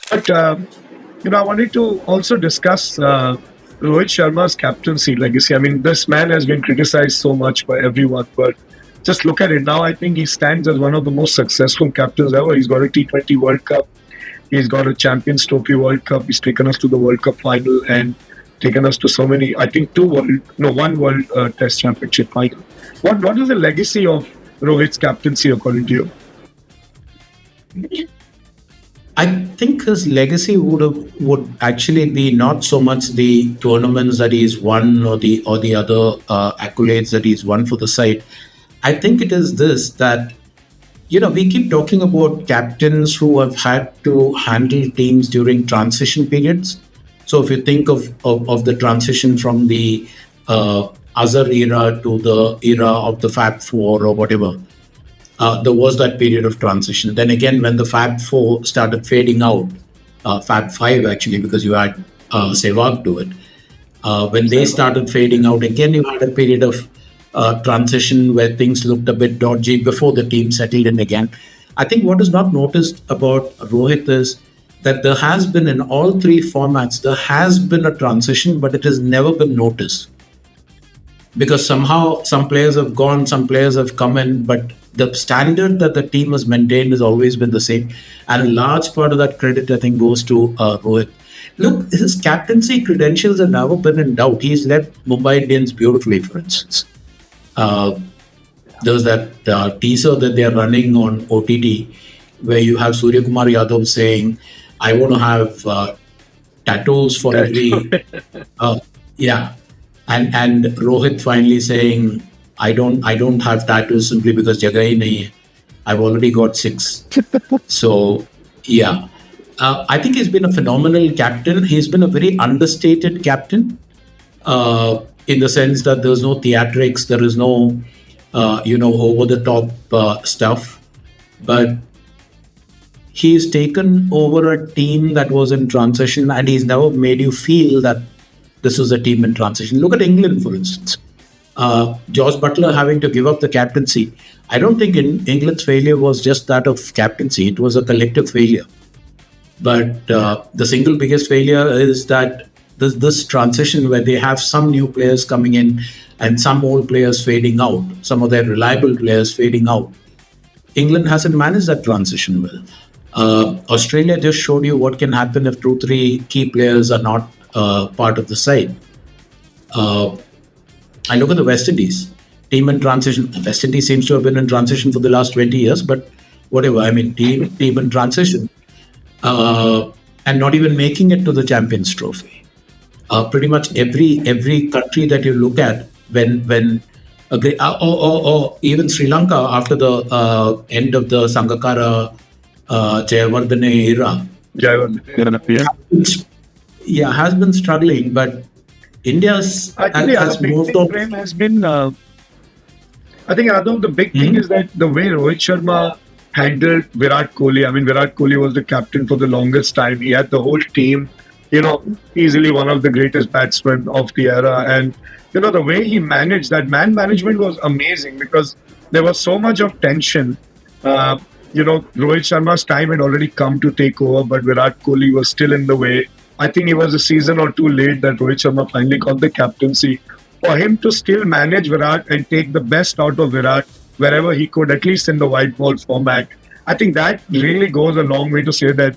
But I wanted to also discuss Rohit Sharma's captaincy legacy. I mean, this man has been criticized so much by everyone, but just look at it now. I think he stands as one of the most successful captains ever. He's got a T20 World Cup. He's got a Champions Trophy World Cup. He's taken us to the World Cup final and taken us to so many. I think one World Test Championship final. What is the legacy of Rohit's captaincy according to you? I think his legacy would actually be not so much the tournaments that he's won or the other accolades that he's won for the side. I think it is this that we keep talking about captains who have had to handle teams during transition periods. So if you think of the transition from the Azhar era to the era of the Fab Four or whatever, there was that period of transition. Then again, when the Fab Four started fading out, Fab Five actually, because you had Sehwag to it, when they started fading out, again you had a period of transition where things looked a bit dodgy before the team settled in again. I think what is not noticed about Rohit is that there has been in all three formats, there has been a transition, but it has never been noticed because somehow some players have gone, some players have come in, but the standard that the team has maintained has always been the same. And a large part of that credit, I think, goes to Rohit. Look, his captaincy credentials have never been in doubt. He's led Mumbai Indians beautifully, for instance. Uh, there's that teaser that they're running on OTT where you have Surya Kumar Yadav saying, I want to have tattoos for every. Yeah. And Rohit finally saying, I don't have tattoos simply because jagah hi nahi hai. I've already got 6. So yeah, I think he's been a phenomenal captain. He's been a very understated captain in the sense that there's no theatrics, there is no over the top stuff, but he's taken over a team that was in transition, and he's never made you feel that this was a team in transition. Look at England, for instance. George Butler having to give up the captaincy. I don't think England's failure was just that of captaincy, it was a collective failure. But the single biggest failure is that this transition where they have some new players coming in and some old players fading out, some of their reliable players fading out. England hasn't managed that transition well. Australia just showed you what can happen if 2, 3 key players are not part of the side. I look at the West Indies team in transition. The West Indies seems to have been in transition for the last 20 years, but whatever. I mean, team in transition, and not even making it to the Champions Trophy. Pretty much every country that you look at when or even Sri Lanka after the end of the Sangakkara Jayawardene era, Yeah. has been struggling, but India's I think the other has big moved thing, on. Prem, has been. I think another the big thing is that the way Rohit Sharma handled Virat Kohli. I mean, Virat Kohli was the captain for the longest time. He had the whole team. Easily one of the greatest batsmen of the era. And the way he managed that man management was amazing because there was so much of tension. Rohit Sharma's time had already come to take over, but Virat Kohli was still in the way. I think he was a season or two late that Rohit Sharma finally got the captaincy. For him to still manage Virat and take the best out of Virat wherever he could, at least in the white ball format, I think that really goes a long way to say that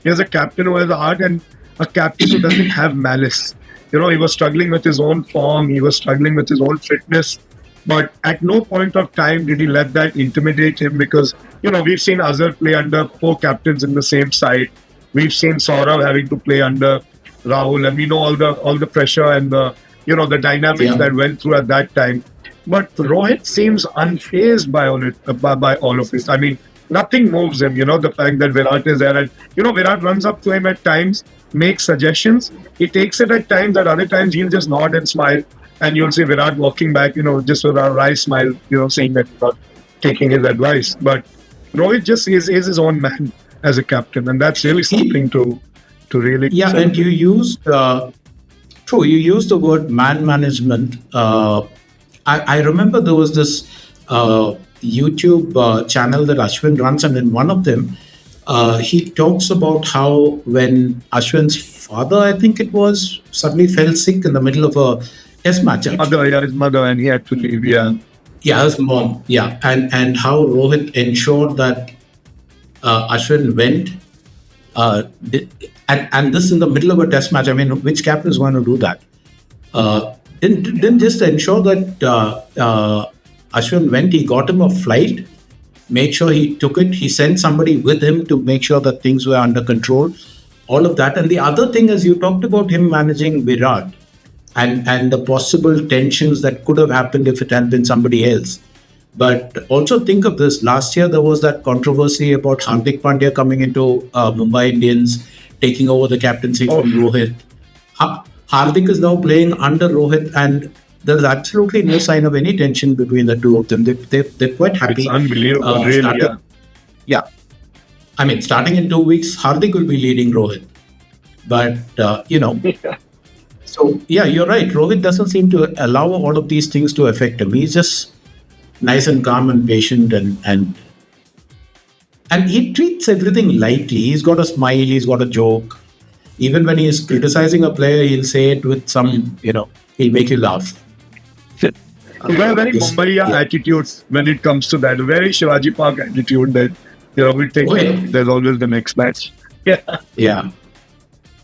he's a captain who has a heart and a captain who doesn't have malice. He was struggling with his own form, he was struggling with his own fitness, but at no point of time did he let that intimidate him because, we've seen Azhar play under 4 captains in the same side. We've seen Saurav having to play under Rahul, and we know all the pressure and the dynamics that went through at that time. But Rohit seems unfazed by all of it. I mean, nothing moves him. The fact that Virat is there, and Virat runs up to him at times, makes suggestions. He takes it at times. At other times, he'll just nod and smile, and you'll see Virat walking back, just with a wry smile, saying that he's not taking his advice. But Rohit just is his own man as a captain, and that's really something to really. Yeah, and you used true. You used the word man management. I remember there was this YouTube channel that Ashwin runs, and in one of them, he talks about how when Ashwin's father, I think it was, suddenly fell sick in the middle of a test match. Mother, yeah, his mother, and he had to leave. Yeah, Yeah, his mom. Yeah, and how Rohit ensured that Ashwin went. Did, and this in the middle of a test match. I mean, which captain is going to do that? Didn't just ensure that Ashwin went. He got him a flight, made sure he took it. He sent somebody with him to make sure that things were under control. All of that. And the other thing is, you talked about him managing Virat and the possible tensions that could have happened if it had been somebody else. But also think of this. Last year, there was that controversy about Hardik Pandya coming into Mumbai Indians, taking over the captaincy from Rohit. Hardik is now playing under Rohit, and there's absolutely no sign of any tension between the two of them. They're quite happy. it's unbelievable, really. Starting, yeah. I mean, starting in 2 weeks, Hardik will be leading Rohit. But, so yeah, you're right. Rohit doesn't seem to allow all of these things to affect him. He's just nice and calm and patient, and he treats everything lightly. He's got a smile, he's got a joke. Even when he is criticizing a player, he'll say it with some, he'll make you laugh. Very Mumbai attitudes when it comes to that. Very Shivaji Park attitude that we take. Oh, yeah. There's always the next match. Yeah. Yeah.